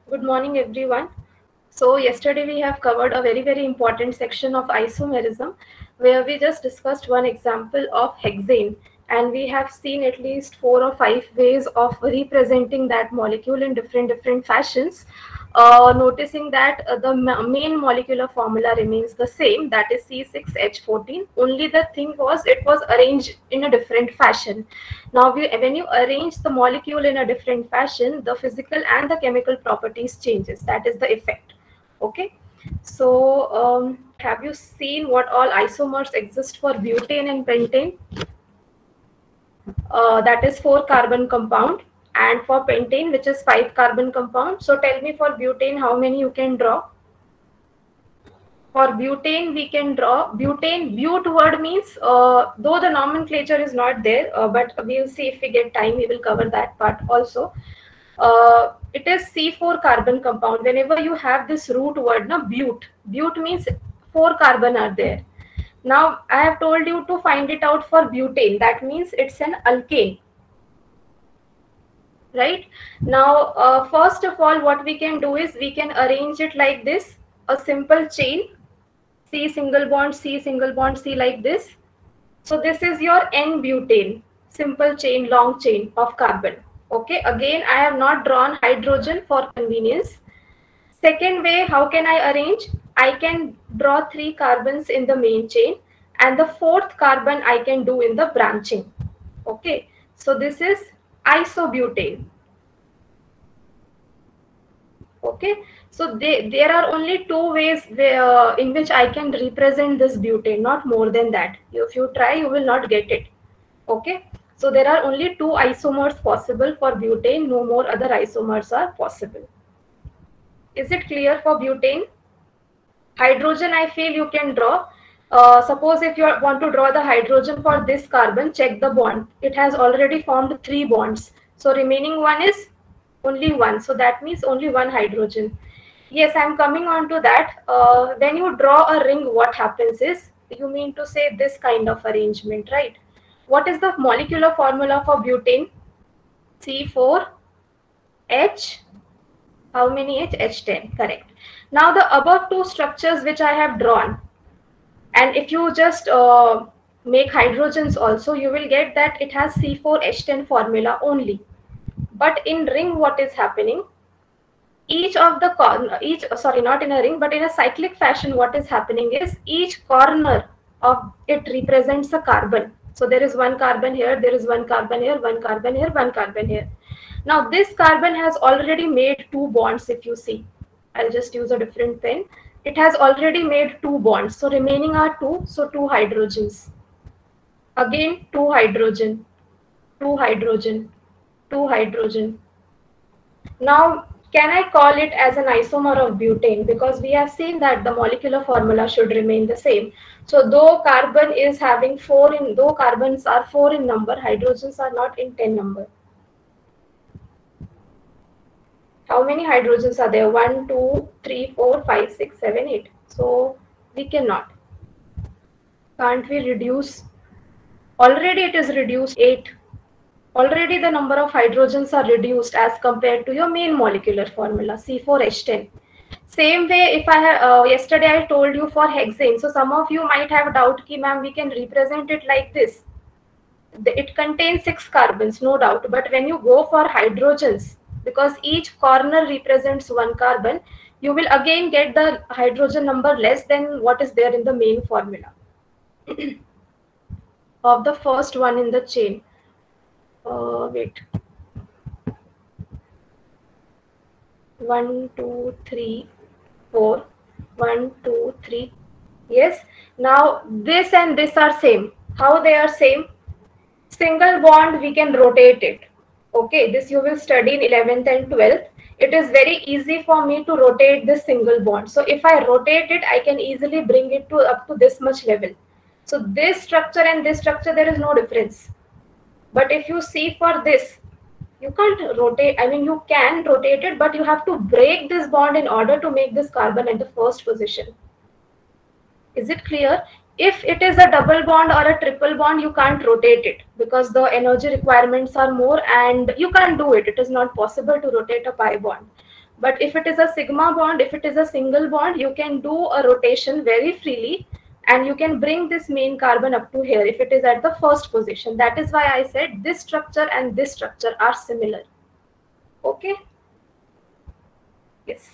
Good morning, everyone. So, yesterday we have covered a very important section of isomerism where we just discussed one example of hexane, and we have seen at least 4 or 5 ways of representing that molecule in different fashions. Noticing that the main molecular formula remains the same, that is C6H14. Only the thing was it was arranged in a different fashion. Now, when you arrange the molecule in a different fashion, the physical and the chemical properties changes. That is the effect. Okay. So, have you seen what all isomers exist for butane and pentane? That is 4 carbon compound, and for pentane, which is 5 carbon compound. So, tell me for butane, how many you can draw? For butane, we can draw butane. But word means, though the nomenclature is not there, but we'll see if we get time, we will cover that part also. It is C4 carbon compound. Whenever you have this root word, na, but means 4 carbon are there. Now, I have told you to find it out for butane. That means it's an alkane. Right? Now, first of all, what we can do is we can arrange it like this, a simple chain. C single bond, C single bond, C like this. So this is your N-butane, simple chain, long chain of carbon. Okay, again, I have not drawn hydrogen for convenience. Second way, how can I arrange? I can draw 3 carbons in the main chain, and the 4th carbon I can do in the branching. Okay, so this is isobutane. Okay, so there are only 2 ways in which I can represent this butane, not more than that. If you try, you will not get it. Okay, so there are only 2 isomers possible for butane, no more other isomers are possible. Is it clear for butane? Hydrogen, I feel you can draw. Suppose if you want to draw the hydrogen for this carbon, check the bond. It has already formed 3 bonds. So remaining one is only 1. So that means only 1 hydrogen. Yes, I'm coming on to that. When you draw a ring, what happens is, you mean to say this kind of arrangement, right? What is the molecular formula for butane? C4H, how many H? H10, correct. Now the above 2 structures which I have drawn, and if you just make hydrogens also, you will get that it has C4H10 formula only. But in ring, what is happening? Each of the corner, not in a ring, but in a cyclic fashion, what is happening is each corner of it represents a carbon. So there is 1 carbon here, there is 1 carbon here, 1 carbon here, 1 carbon here. Now this carbon has already made 2 bonds. If you see, I'll just use a different pen. It has already made 2 bonds. So remaining are 2. So 2 hydrogens. Again 2 hydrogen, 2 hydrogen, 2 hydrogen. Now, can I call it as an isomer of butane? Because we have seen that the molecular formula should remain the same. So though carbon is having 4 in, though carbons are 4 in number, hydrogens are not in 10 number. How many hydrogens are there? 1, 2, 3, 4, 5, 6, 7, 8. So we cannot. Can't we reduce? Already it is reduced 8. Already the number of hydrogens are reduced as compared to your main molecular formula, C4H10. Same way, if I have, yesterday I told you for hexane. So some of you might have doubt ki ma'am, we can represent it like this. It contains 6 carbons, no doubt. But when you go for hydrogens, because each corner represents 1 carbon, you will again get the hydrogen number less than what is there in the main formula of the first one in the chain. Wait. 1, 2, 3, 4. 1, 2, 3. Yes. Now this and this are same. How they are same? Single bond, we can rotate it. Okay, this you will study in 11th and 12th. It is very easy for me to rotate this single bond. So if I rotate it, I can easily bring it to up to this much level. So this structure and this structure, there is no difference. But if you see for this, you can't rotate. I mean, you can rotate it, but you have to break this bond in order to make this carbon at the first position. Is it clear? If it is a double bond or a triple bond, you can't rotate it because the energy requirements are more and you can't do it. It is not possible to rotate a pi bond. But if it is a sigma bond, if it is a single bond, you can do a rotation very freely and you can bring this main carbon up to here if it is at the first position. That is why I said this structure and this structure are similar. Okay. Yes.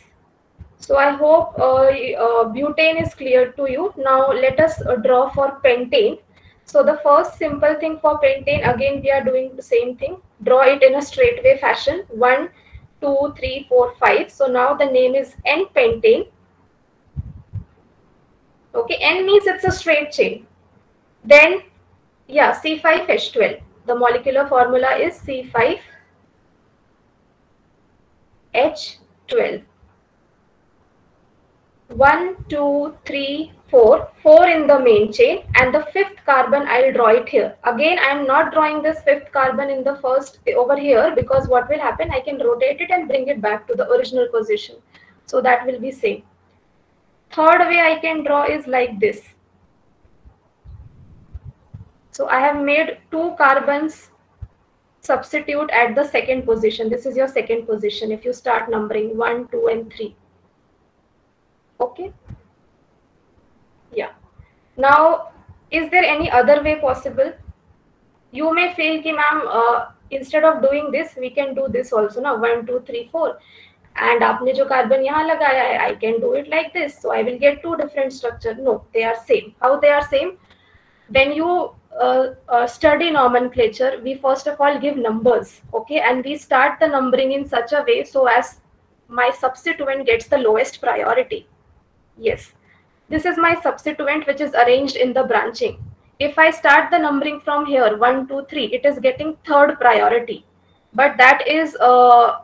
So I hope butane is clear to you. Now let us draw for pentane. So the first simple thing for pentane, again we are doing the same thing. Draw it in a straightaway fashion. 1, 2, 3, 4, 5. So now the name is N-pentane. Okay, N means it's a straight chain. Then, yeah, C5H12. The molecular formula is C5H12. 1, 2, 3, 4. 4 in the main chain, and the fifth carbon I'll draw it here. Again, I'm not drawing this fifth carbon in the first over here, because what will happen, I can rotate it and bring it back to the original position. So that will be same. Third way I can draw is like this. So I have made 2 carbons substitute at the second position. This is your second position if you start numbering 1, 2 and 3. Okay. Yeah. Now, is there any other way possible? You may feel ki ma'am, instead of doing this, we can do this also. Now 1, 2, 3, 4. And आपने जो carbon यहाँ लगाया है, I can do it like this. So I will get 2 different structure. No, they are same. How they are same? When you study nomenclature, we first of all give numbers, okay, and we start the numbering in such a way so as my substituent gets the lowest priority. Yes, this is my substituent which is arranged in the branching. If I start the numbering from here 1, 2, 3, it is getting third priority, but that is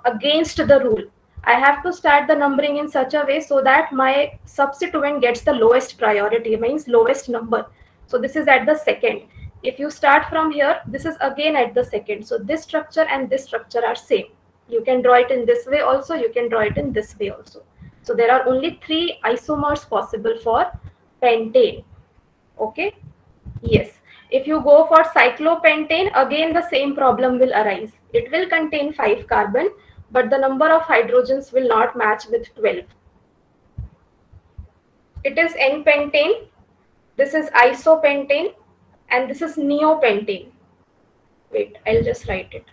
against the rule. I have to start the numbering in such a way so that my substituent gets the lowest priority, means lowest number. So this is at the second. If you start from here, this is again at the second. So this structure and this structure are same. You can draw it in this way also, you can draw it in this way also. So there are only 3 isomers possible for pentane. Okay. Yes. If you go for cyclopentane, again the same problem will arise. It will contain 5 carbon, but the number of hydrogens will not match with 12. It is N-pentane, this is isopentane, and this is neopentane. Wait, I'll just write it.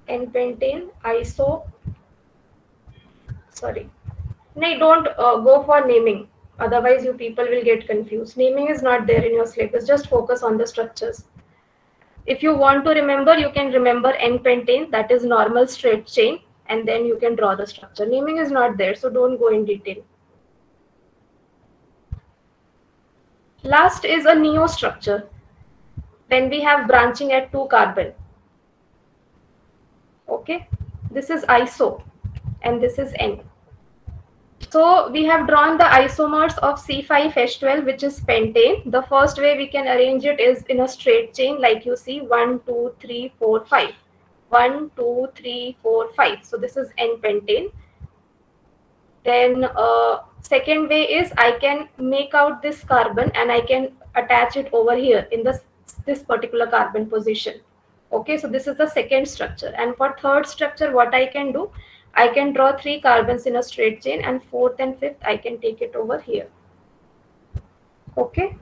N-pentane, sorry. No, don't go for naming. Otherwise, you people will get confused. Naming is not there in your syllabus. Just focus on the structures. If you want to remember, you can remember N-pentane, that is normal straight chain, and then you can draw the structure. Naming is not there, so don't go in detail. Last is a neo structure. Then we have branching at 2 carbon. Okay, this is iso and this is N. So we have drawn the isomers of C5H12, which is pentane. The first way we can arrange it is in a straight chain, like you see 1, 2, 3, 4, 5. 1, 2, 3, 4, 5. So this is N-pentane. Then second way is I can make out this carbon and I can attach it over here in this particular carbon position. Okay, so this is the second structure. And for third structure, what I can do, I can draw 3 carbons in a straight chain, and fourth and fifth I can take it over here. Okay,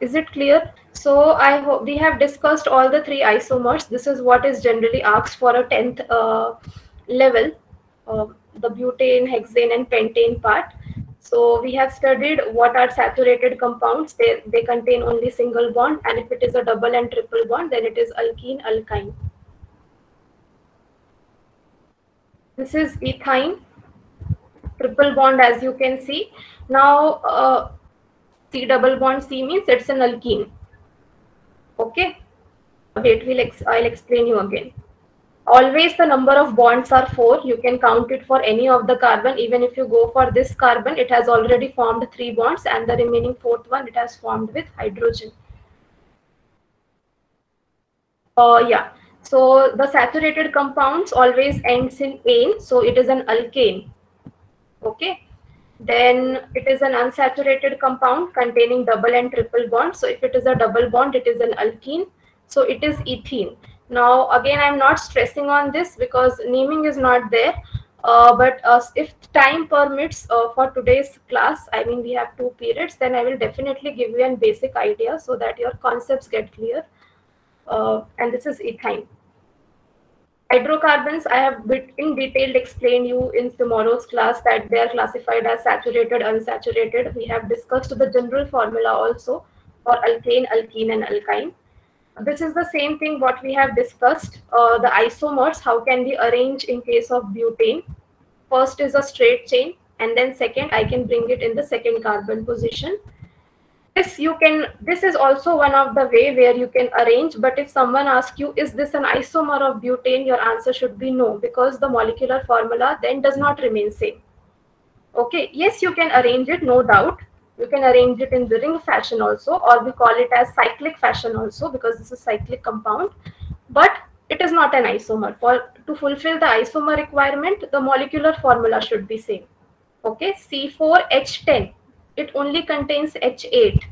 is it clear? So I hope we have discussed all the 3 isomers. This is what is generally asked for a 10th level, the butane, hexane and pentane part. So we have studied what are saturated compounds. They contain only single bond, and if it is a double and triple bond, then it is alkene, alkyne. This is ethyne, triple bond, as you can see. Now C double bond C means it's an alkene. Okay, wait, I'll explain you again. Always the number of bonds are 4. You can count it for any of the carbon. Even if you go for this carbon, it has already formed 3 bonds, and the remaining 4th one it has formed with hydrogen. Yeah. So the saturated compounds always ends in ane, so it is an alkane. Okay. Then it is an unsaturated compound containing double and triple bonds. So if it is a double bond, it is an alkene. So it is ethene. Now, again, I'm not stressing on this because naming is not there. But if time permits for today's class, I mean, we have 2 periods, then I will definitely give you a basic idea so that your concepts get clear. And this is ethyne. Hydrocarbons, I have in detail explained you in tomorrow's class that they are classified as saturated, unsaturated. We have discussed the general formula also for alkane, alkene, and alkyne. This is the same thing what we have discussed. The isomers, how can we arrange in case of butane? First is a straight chain, and then second, I can bring it in the second carbon position. This is also one of the way where you can arrange, but if someone asks you, is this an isomer of butane? Your answer should be no, because the molecular formula then does not remain same. Okay, yes, you can arrange it, no doubt. You can arrange it in the ring fashion also, or we call it as cyclic fashion also, because this is a cyclic compound, but it is not an isomer. To fulfill the isomer requirement, the molecular formula should be same. Okay, C4H10, it only contains H8.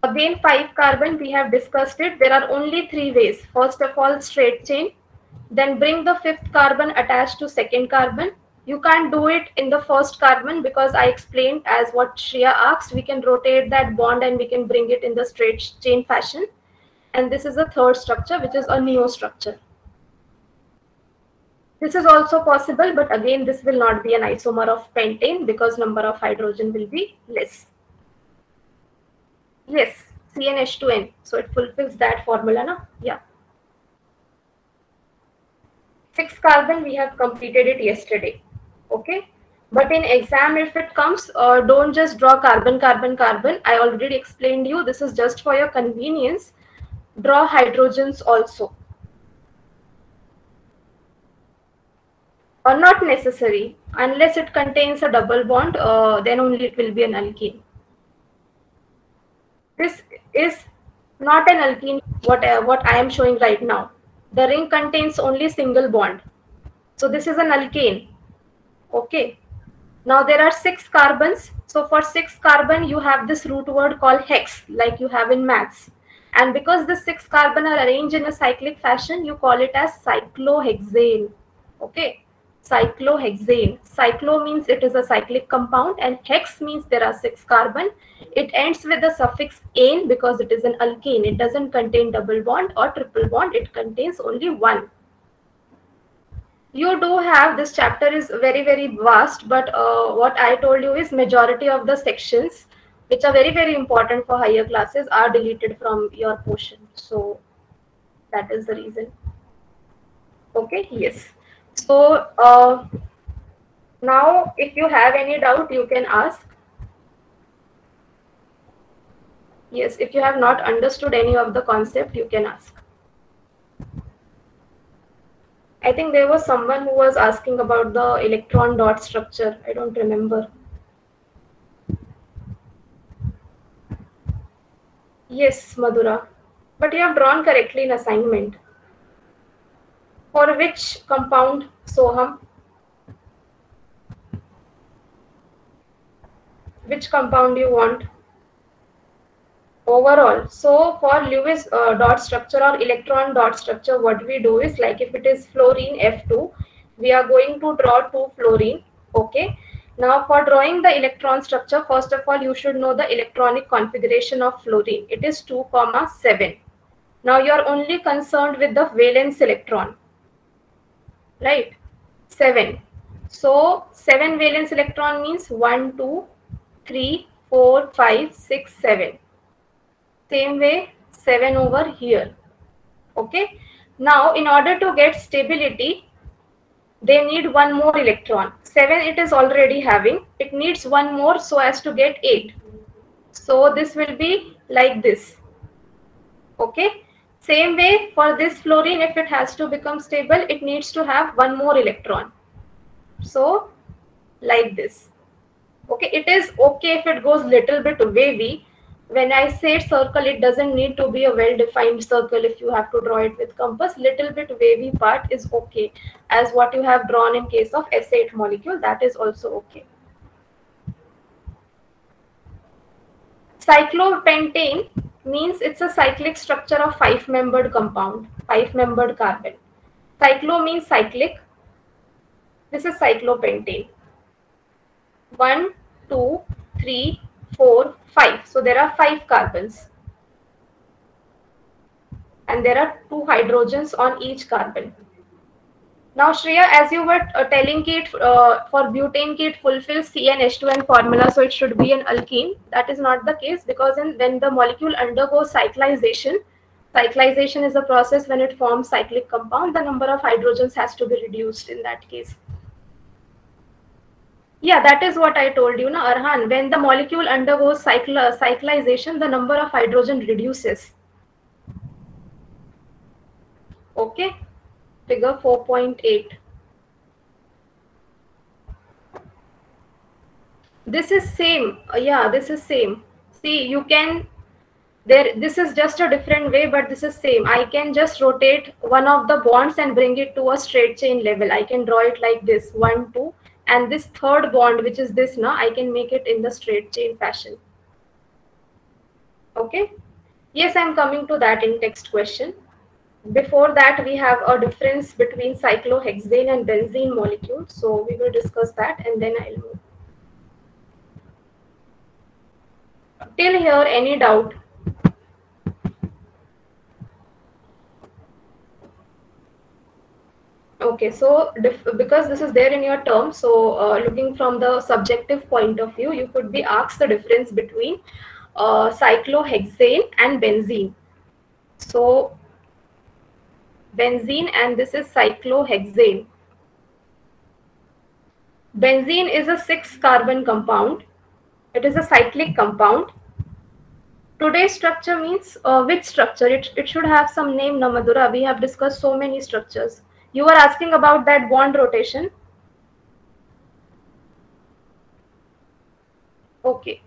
Again, 5 carbon, we have discussed it. There are only 3 ways. First of all, straight chain. Then bring the 5th carbon attached to 2nd carbon. You can't do it in the 1st carbon because I explained as what Shreya asked. We can rotate that bond and we can bring it in the straight chain fashion. And this is the 3rd structure, which is a neo structure. This is also possible, but again, this will not be an isomer of pentane because number of hydrogen will be less. Yes, CnH2n. So it fulfills that formula, na? Yeah. 6 carbon, we have completed it yesterday. Okay. But in exam, if it comes, don't just draw carbon, carbon, carbon. I already explained you. This is just for your convenience. Draw hydrogens also. Or not necessary. Unless it contains a double bond, then only it will be an alkene. This is not an alkene, what I am showing right now. The ring contains only single bond. So this is an alkane. Okay. Now there are 6 carbons. So for 6 carbon, you have this root word called hex, like you have in maths. And because the 6 carbon are arranged in a cyclic fashion, you call it as cyclohexane. Okay. Cyclohexane. Cyclo means it is a cyclic compound and hex means there are 6 carbon. It ends with the suffix ane because it is an alkane. It doesn't contain double bond or triple bond. It contains only one. You do have, this chapter is very, very vast, but what I told you is majority of the sections which are very, very important for higher classes are deleted from your portion. So that is the reason. Okay, yes. So now if you have any doubt, you can ask. Yes, if you have not understood any of the concept, you can ask. I think there was someone who was asking about the electron dot structure. I don't remember. Yes, Madhura. But you have drawn correctly in assignment. For which compound, Soham? Which compound you want? Overall. So for Lewis dot structure or electron dot structure, what we do is, like if it is fluorine F2, we are going to draw 2 fluorine. Okay. Now for drawing the electron structure, first of all, you should know the electronic configuration of fluorine. It is 2, 7. Now you are only concerned with the valence electron. Right? 7. So 7 valence electron means 1, 2, 3, 4, 5, 6, 7. Same way 7 over here. Okay. Now in order to get stability, they need one more electron. 7 it is already having. It needs one more so as to get 8. So this will be like this. Okay. Same way for this fluorine, if it has to become stable, it needs to have one more electron. So like this. Okay. It is okay if it goes little bit wavy. When I say circle, it doesn't need to be a well-defined circle if you have to draw it with compass. Little bit wavy part is okay, as what you have drawn in case of S8 molecule, that is also okay. Cyclopentane, means it's a cyclic structure of 5-membered compound, 5-membered carbon. Cyclo means cyclic. This is cyclopentane. 1, 2, 3, 4, 5. So there are 5 carbons. And there are 2 hydrogens on each carbon. Now, Shreya, as you were telling it, for butane it fulfills CnH2n formula, so it should be an alkene. That is not the case, because when the molecule undergoes cyclization, cyclization is a process when it forms cyclic compound, the number of hydrogens has to be reduced in that case. Yeah, that is what I told you, na Arhan. When the molecule undergoes cyclization, the number of hydrogen reduces. Okay, figure 4.8. This is same. Yeah, this is same. See, you can this is just a different way, but this is same. I can just rotate one of the bonds and bring it to a straight chain level. I can draw it like this, 1, 2, and this third bond, which is this now, I can make it in the straight chain fashion. Okay. Yes, I'm coming to that in text question. Before that, we have a difference between cyclohexane and benzene molecules. So we will discuss that, and then I'll move. Till here, any doubt? Okay, so because this is there in your term, so looking from the subjective point of view, you could be asked the difference between cyclohexane and benzene. So benzene and this is cyclohexane. Benzene is a 6-carbon compound. It is a cyclic compound. Today's structure means which structure? It should have some name, Namadura. We have discussed so many structures. You were asking about that bond rotation. Okay.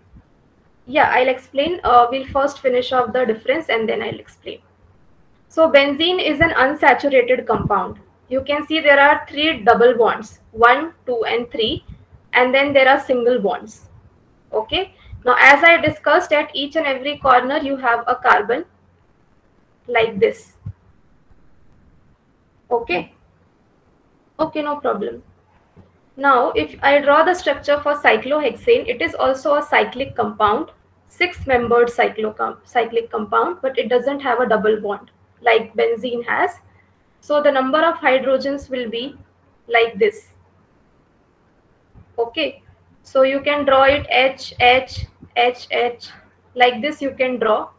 Yeah, I'll explain. We'll first finish off the difference and then I'll explain. So benzene is an unsaturated compound. You can see there are 3 double bonds, 1, 2, and 3, and then there are single bonds. Okay. Now, as I discussed, at each and every corner, you have a carbon like this. Okay. Okay, no problem. Now, if I draw the structure for cyclohexane, it is also a cyclic compound, 6-membered cyclic compound, but it doesn't have a double bond like benzene has. So the number of hydrogens will be like this. Okay, so you can draw it H, H, H, H, like this you can draw.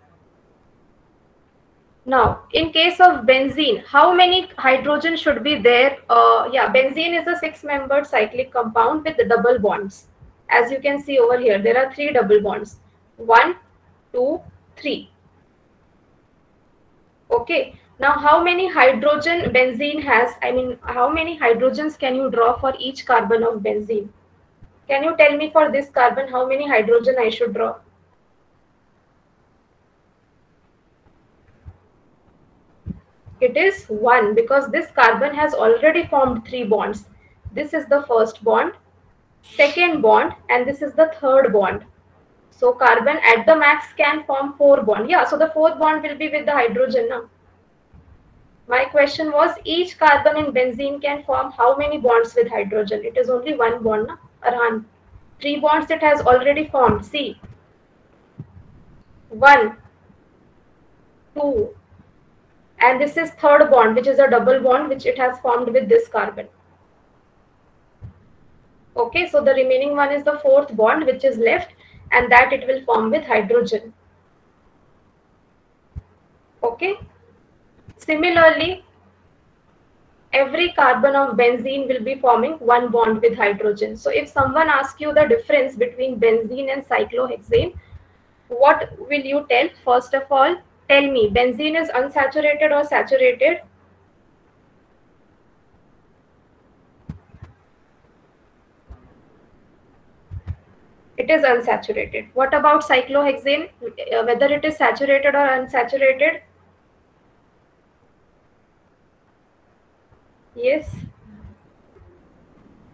Now, in case of benzene, how many hydrogen should be there? Yeah, benzene is a 6-membered cyclic compound with double bonds. As you can see over here, there are 3 double bonds. 1, 2, 3. Okay. Now, how many hydrogen benzene has? I mean, how many hydrogens can you draw for each carbon of benzene? Can you tell me for this carbon how many hydrogen I should draw? It is 1 because this carbon has already formed 3 bonds. This is the first bond, second bond, and this is the third bond. So carbon at the max can form 4 bonds. Yeah, so the 4th bond will be with the hydrogen now. My question was each carbon in benzene can form how many bonds with hydrogen? It is only 1 bond, na? Arhan. 3 bonds it has already formed. See. 1, 2, and this is third bond, which is a double bond which it has formed with this carbon. Okay, so the remaining one is the 4th bond which is left, and that it will form with hydrogen. Okay. Similarly, every carbon of benzene will be forming 1 bond with hydrogen. So if someone asks you the difference between benzene and cyclohexane, what will you tell? First of all, tell me, benzene is unsaturated or saturated? It is unsaturated. What about cyclohexane? Whether it is saturated or unsaturated? Yes.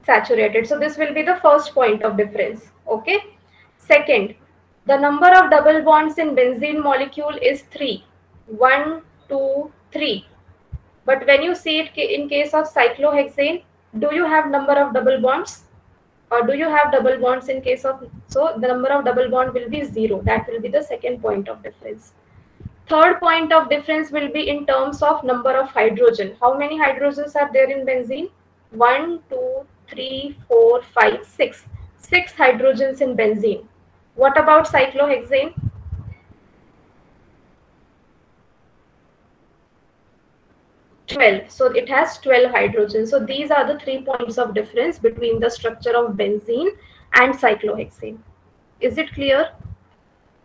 Saturated. So this will be the first point of difference. Okay. Second, The number of double bonds in benzene molecule is 3. 1, 2, 3. But when you see it in case of cyclohexane, do you have number of double bonds? Or do you have double bonds in case of, so the number of double bond will be 0. That will be the second point of difference. Third point of difference will be in terms of number of hydrogen. How many hydrogens are there in benzene? 1, 2, 3, 4, 5, 6. 6 hydrogens in benzene. What about cyclohexane? 12. So it has 12 hydrogens. So these are the 3 points of difference between the structure of benzene and cyclohexane. Is it clear?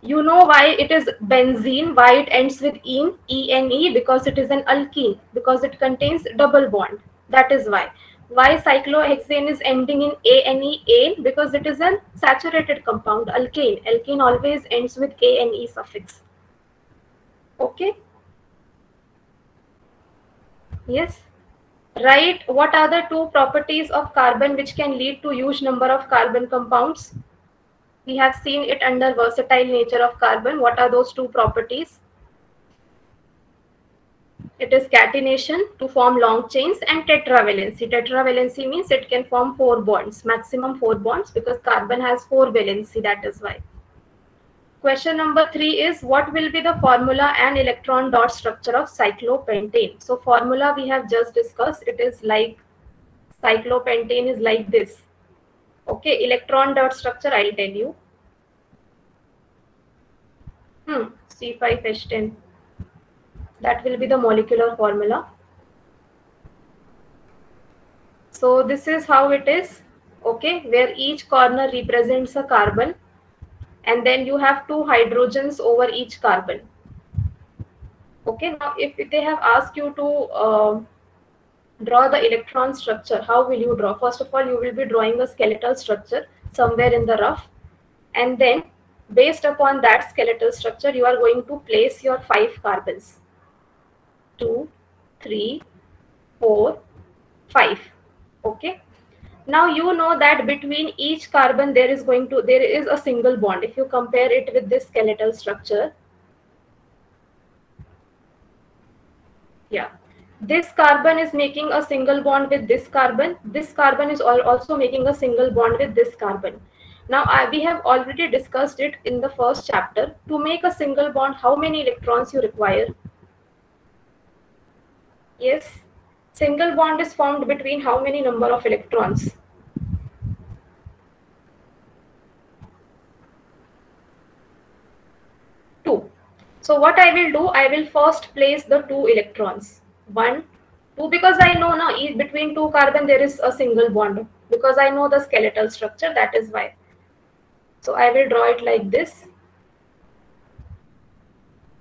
You know why it is benzene, why it ends with ene, ene, because it is an alkene, because it contains double bond. That is why. Why cyclohexane is ending in ane, ane, because it is a saturated compound, alkane. Alkane always ends with ane suffix. Okay? Yes. Right. What are the 2 properties of carbon which can lead to huge number of carbon compounds? We have seen it under versatile nature of carbon. What are those 2 properties? It is catenation to form long chains and tetravalency. Tetravalency means it can form 4 bonds, maximum 4 bonds, because carbon has 4 valency, that is why. Question number 3 is, what will be the formula and electron dot structure of cyclopentane? So formula we have just discussed, it is like cyclopentane is like this. Okay, electron dot structure I'll tell you. C5H10. That will be the molecular formula. So this is how it is. Okay, where each corner represents a carbon, and then you have 2 hydrogens over each carbon. Okay, now if they have asked you to draw the electron structure, how will you draw? First of all, you will be drawing a skeletal structure somewhere in the rough, and then based upon that skeletal structure, you are going to place your 5 carbons. 2, 3, 4, 5. Okay. Now you know that between each carbon there is a single bond. If you compare it with this skeletal structure, yeah, this carbon is making a single bond with this carbon. This carbon is also making a single bond with this carbon. Now we have already discussed it in the first chapter. To make a single bond, how many electrons you require? Yes, single bond is formed between how many number of electrons? 2. So what I will do, I will first place the 2 electrons. 1, 2, because I know now between 2 carbon there is a single bond, because I know the skeletal structure, that is why. So I will draw it like this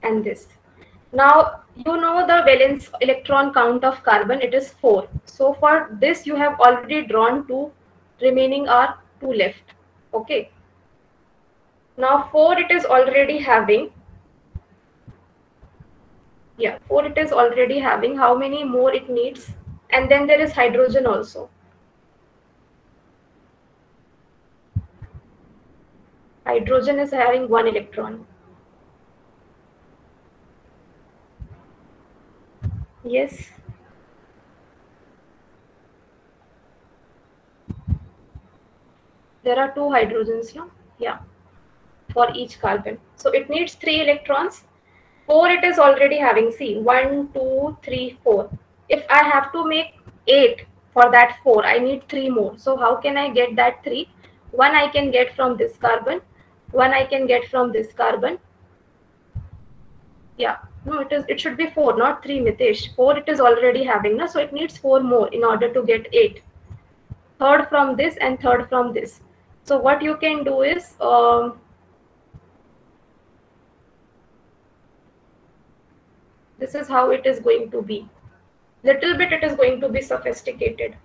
and this. Now you know the valence electron count of carbon, it is 4. So for this you have already drawn 2, remaining are 2 left. Okay. Now 4 it is already having. Yeah, 4 it is already having. How many more it needs? And then there is hydrogen also. Hydrogen is having 1 electron. Yes. There are 2 hydrogens now. Yeah. For each carbon. So it needs 3 electrons. 4 it is already having. See, 1, 2, 3, 4. If I have to make 8 for that 4, I need 3 more. So how can I get that 3? 1 I can get from this carbon. 1 I can get from this carbon. Yeah, no, it should be 4, not 3, Mitesh. 4 it is already having, no? So it needs 4 more in order to get 8. Third from this and third from this. So what you can do is, this is how it is going to be. Little bit it is going to be sophisticated.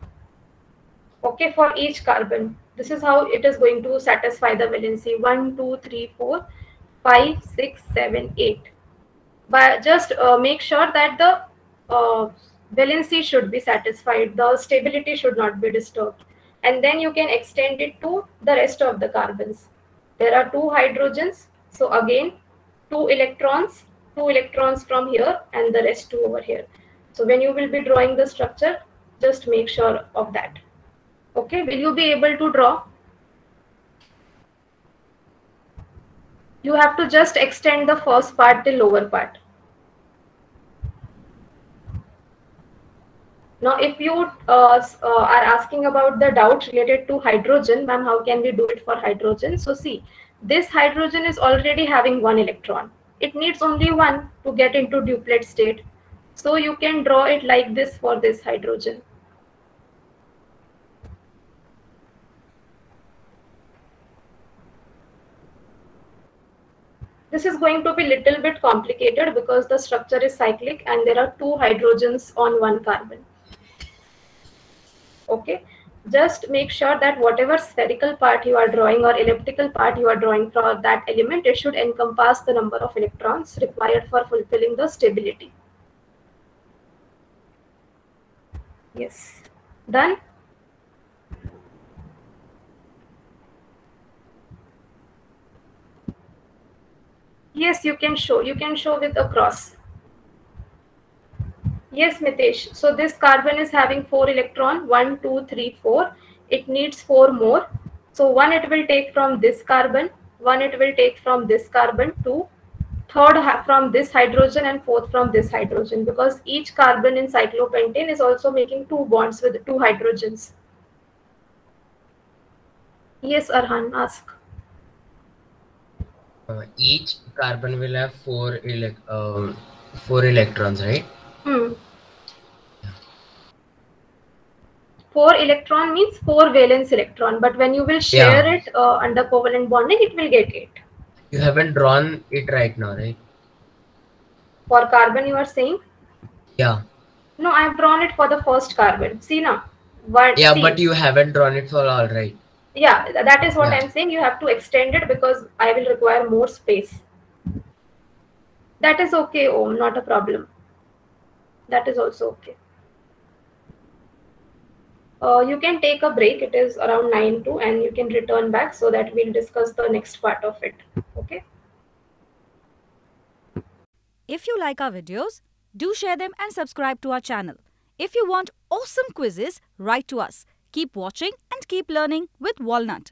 Okay, for each carbon. This is how it is going to satisfy the valency. 1, 2, 3, 4, 5, 6, 7, 8. But just make sure that the valency should be satisfied. The stability should not be disturbed. And then you can extend it to the rest of the carbons. There are 2 hydrogens. So again, 2 electrons from here and the rest 2 over here. So when you will be drawing the structure, just make sure of that. Okay, will you be able to draw? You have to just extend the first part till lower part. Now, if you are asking about the doubt related to hydrogen, ma'am, how can we do it for hydrogen? So see, this hydrogen is already having 1 electron. It needs only 1 to get into duplet state. So you can draw it like this for this hydrogen. This is going to be little bit complicated because the structure is cyclic and there are 2 hydrogens on 1 carbon. Okay, just make sure that whatever spherical part you are drawing or elliptical part you are drawing for that element, it should encompass the number of electrons required for fulfilling the stability. Yes, done. Yes, you can show with a cross. Yes, Mitesh. So this carbon is having 4 electron, 1, 2, 3, 4. It needs 4 more. So 1 it will take from this carbon, 1 it will take from this carbon, 2, third from this hydrogen and fourth from this hydrogen, because each carbon in cyclopentane is also making 2 bonds with 2 hydrogens. Yes, Arhan, ask. Each carbon will have 4 electrons, right? 4 electron means 4 valence electron, but when you will share it under covalent bonding, it will get 8. You haven't drawn it right now, right? For carbon, you are saying? Yeah. No, I have drawn it for the first carbon. See now. Yeah, but you haven't drawn it for all, right? Yeah, that is what I'm saying. You have to extend it because I will require more space. That is okay, Om, not a problem. That is also okay. You can take a break. It is around 9 to, and you can return back so that we'll discuss the next part of it. Okay. If you like our videos, do share them and subscribe to our channel. If you want awesome quizzes, write to us. Keep watching and keep learning with Walnut.